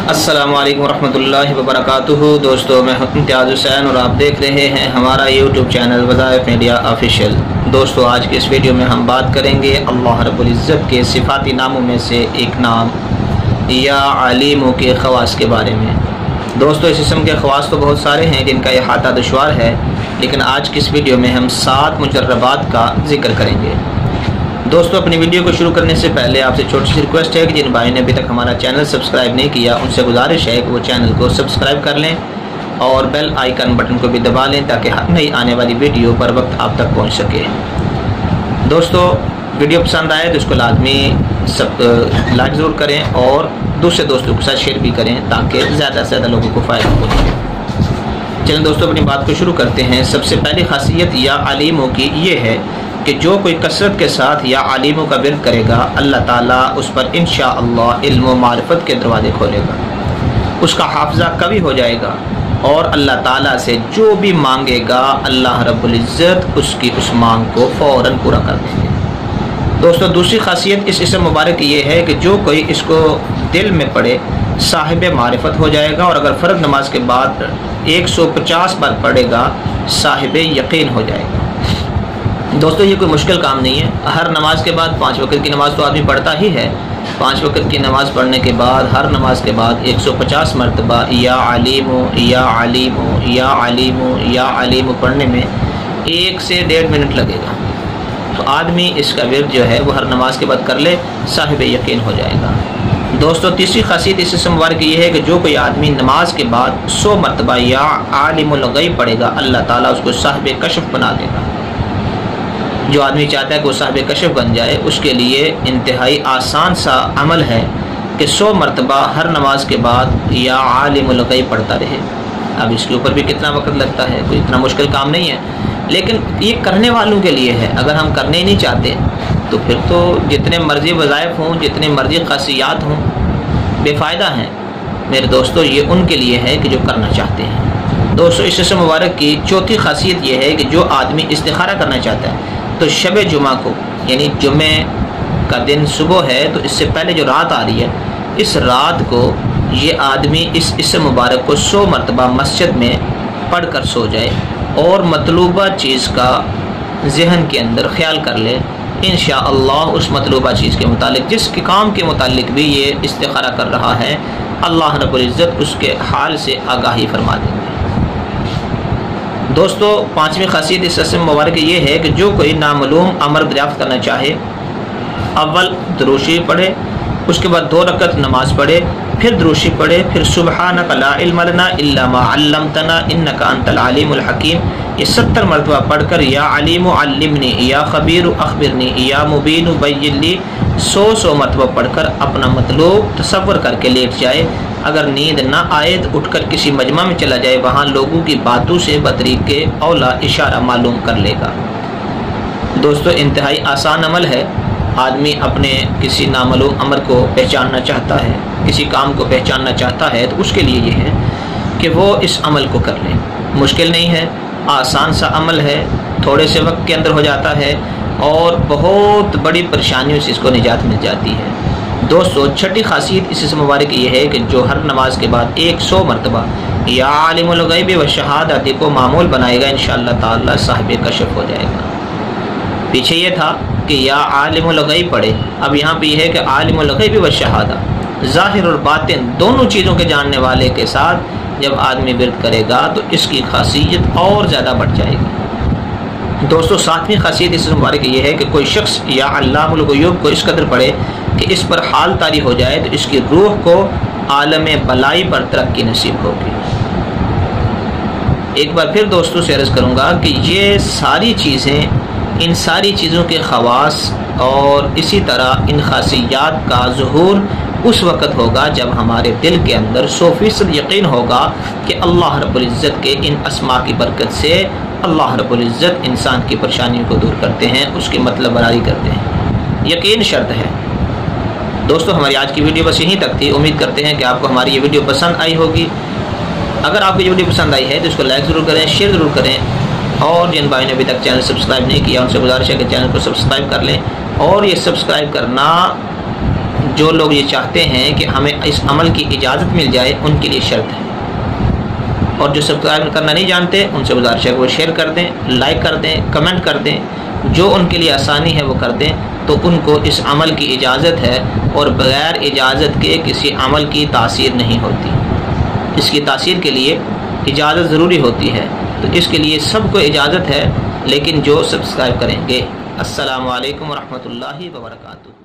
अस्सलामु अलैकुम रहमतुल्लाहि व बरकातुहू। दोस्तों, मैं इम्तियाज़ हुसैन और आप देख रहे हैं हमारा यूट्यूब चैनल वज़ाइफ मीडिया ऑफिशियल। दोस्तों, आज की इस वीडियो में हम बात करेंगे अल्लाह रब्बुल इज़्ज़त के सिफ़ाती नामों में से एक नाम या अलीम के ख़वास के बारे में। दोस्तों, इस इसम के ख़वास तो बहुत सारे हैं जिनका अहाता दुश्वार है, लेकिन आज की इस वीडियो में हम 7 मुजर्रबात का ज़िक्र करेंगे। दोस्तों, अपनी वीडियो को शुरू करने से पहले आपसे छोटी सी रिक्वेस्ट है कि जिन भाई ने अभी तक हमारा चैनल सब्सक्राइब नहीं किया उनसे गुजारिश है कि वो चैनल को सब्सक्राइब कर लें और बेल आइकन बटन को भी दबा लें ताकि हर नई आने वाली वीडियो पर वक्त आप तक पहुंच सके। दोस्तों, वीडियो पसंद आए तो इसको लाजमी सब लाइक ज़रूर करें और दूसरे दोस्तों के साथ शेयर भी करें ताकि ज़्यादा से ज़्यादा लोगों को फ़ायदा हो। चलिए दोस्तों, अपनी बात को शुरू करते हैं। सबसे पहली खासियत या अलीमों की ये है कि जो कोई कसरत के साथ या अलीमों का विर्द करेगा, अल्लाह ताला उस पर इंशाअल्लाह इल्म व मारिफत के दरवाज़े खोलेगा, उसका हाफ़ज़ा कवी हो जाएगा और अल्लाह ताला से जो भी मांगेगा अल्लाह रब्बुल इज़्ज़त उसकी उस मांग को फ़ौरन पूरा कर देंगे। दोस्तों, दूसरी खासियत इस इसम मुबारक की ये है कि जो कोई इसको दिल में पढ़े साहिब मारिफत हो जाएगा और अगर फ़र्ज़ नमाज के बाद 150 बार पढ़ेगा साहिब यकीन हो जाएगा। दोस्तों, ये कोई मुश्किल काम नहीं है। हर नमाज के बाद 5 वक्त की नमाज तो आदमी पढ़ता ही है। 5 वक्त की नमाज पढ़ने के बाद हर नमाज के बाद 150 मरतबा या अलीमो या अलीमो या अलीमो या अलीमो पढ़ने में 1 से 1.5 मिनट लगेगा। तो आदमी इसका विर्द जो है वो हर नमाज के बाद कर ले, साहिब यकीन हो जाएगा। दोस्तों, तीसरी खासियत इस इसम मुबारक की ये है कि जो कोई आदमी नमाज के बाद 100 मरतबा या आलिमुल गैब पढ़ेगा, अल्लाह ताला उसको साहिब कशफ बना देगा। जो आदमी चाहता है कि वो साहिब कशफ बन जाए, उसके लिए इंतहाई आसान सा अमल है कि 100 मरतबा हर नमाज के बाद या आलिमुल गैब पढ़ता रहे। अब इसके ऊपर भी कितना वक्त लगता है, कोई इतना मुश्किल काम नहीं है, लेकिन ये करने वालों के लिए है। अगर हम करने ही नहीं चाहते तो फिर तो जितने मर्जी वज़ाइफ हों, जितने मर्जी खासियात हों, बेफ़ायदा हैं। मेरे दोस्तों, ये उनके लिए है कि जो करना चाहते हैं। दोस्तों, इस इसम मुबारक की चौथी खासियत ये है कि जो आदमी इस्तिखारा करना चाहता है तो शब जुमा को, यानी जुमे का दिन सुबह है तो इससे पहले जो रात आ रही है, इस रात को ये आदमी इस इसम मुबारक को 100 मरतबा मस्जिद में पढ़ कर सो जाए और मतलूबा चीज़ का जहन के अंदर ख्याल कर ले। इंशाअल्लाह उस मतलूबा चीज़ के मुतालिक, जिस काम के मुतालिक भी ये इस्तिखारा कर रहा है, अल्लाह रब्बुल इज़्ज़त उसके हाल से आगाही फरमा देंगे। दोस्तों, 5वीं खासियत इस इसम मुबारक ये है कि जो कोई नामालूम अमर दरियाफ्त करना चाहे, अव्वल दुरूशी पढ़े, उसके बाद 2 रकत नमाज पढ़े, फिर दुरूशी पढ़े, फिर सुबहानक ला इल्म लना इल्ला मा अल्लमतना इन्नका अंतल अलीमुल हकीम, ये 70 मरतबा पढ़कर या अलीमु अल्लिमनी या खबीरु अखबिरनी या मुबीनु बय्यिनली 100 मरतबा पढ़कर अपना मतलब तसव्वुर करके लेट जाए। अगर नींद ना आए तो उठकर किसी मजमा में चला जाए, वहाँ लोगों की बातों से बतरीके औला इशारा मालूम कर लेगा। दोस्तों, इंतहाई आसान अमल है। आदमी अपने किसी नामालूम अमर को पहचानना चाहता है, किसी काम को पहचानना चाहता है, तो उसके लिए ये है कि वो इस अमल को कर ले। मुश्किल नहीं है, आसान सा अमल है, थोड़े से वक्त के अंदर हो जाता है और बहुत बड़ी परेशानियों से इसको निजात मिल जाती है। दोस्तों, छठी खासियत इस इसम मुबारक ये है कि जो हर नमाज के बाद 100 मरतबा या आलिमुल गैब व शहादत को मामूल बनाएगा, इंशाअल्लाह ताला साहिब कशफ हो जाएगा। पीछे ये था कि या आलिमुल गैब पढ़े, अब यहाँ पे ये है कि आलिमुल गैब व शहादत, ज़ाहिर और बातिन दोनों चीज़ों के जानने वाले के साथ जब आदमी विर्द करेगा तो इसकी खासियत और ज़्यादा बढ़ जाएगी। दोस्तों, 7वीं खासियत इस मुबारक ये है कि कोई शख्स या अल्लाहुल ग़ुयूब को इस कदर पढ़े कि इस पर हाल तारी हो जाए तो इसकी रूह को आलम बलाई पर तरक्की नसीब होगी। एक बार फिर दोस्तों से अर्ज़ करूँगा कि ये सारी चीज़ें, इन सारी चीज़ों के ख़वास और इसी तरह इन खासियात का ज़ुहूर उस वक़्त होगा जब हमारे दिल के अंदर 100% यकीन होगा कि अल्लाह रब्बुल इज़्ज़त के इन अस्मा की बरकत से अल्लाह रब्बुल इज़्ज़त इंसान की परेशानियों को दूर करते हैं, उसकी मतलब बरारी करते हैं। यकीन शर्त है। दोस्तों, हमारी आज की वीडियो बस यहीं तक थी। उम्मीद करते हैं कि आपको हमारी ये वीडियो पसंद आई होगी। अगर आपको ये वीडियो पसंद आई है तो इसको लाइक ज़रूर करें, शेयर ज़रूर करें और जिन भाई ने अभी तक चैनल सब्सक्राइब नहीं किया उनसे गुजारिश है कि चैनल को सब्सक्राइब कर लें और ये सब्सक्राइब करना جو لوگ یہ چاہتے ہیں کہ ہمیں اس عمل کی اجازت مل جائے ان کے لیے شرط ہے، اور جو سبسکرائب کرنا نہیں جانتے ان سے گزارش ہے کہ وہ شیئر کر دیں، لائک کر دیں، کمنٹ کر دیں، جو ان کے لیے آسانی ہے وہ کر دیں، تو ان کو اس عمل کی اجازت ہے، اور بغیر اجازت کے کسی عمل کی تاثیر نہیں ہوتی۔ اس کی تاثیر کے لیے اجازت ضروری ہوتی ہے، تو اس کے لیے سب کو اجازت ہے، لیکن جو سبسکرائب کریں گے۔ السلام علیکم ورحمۃ اللہ وبرکاتہ۔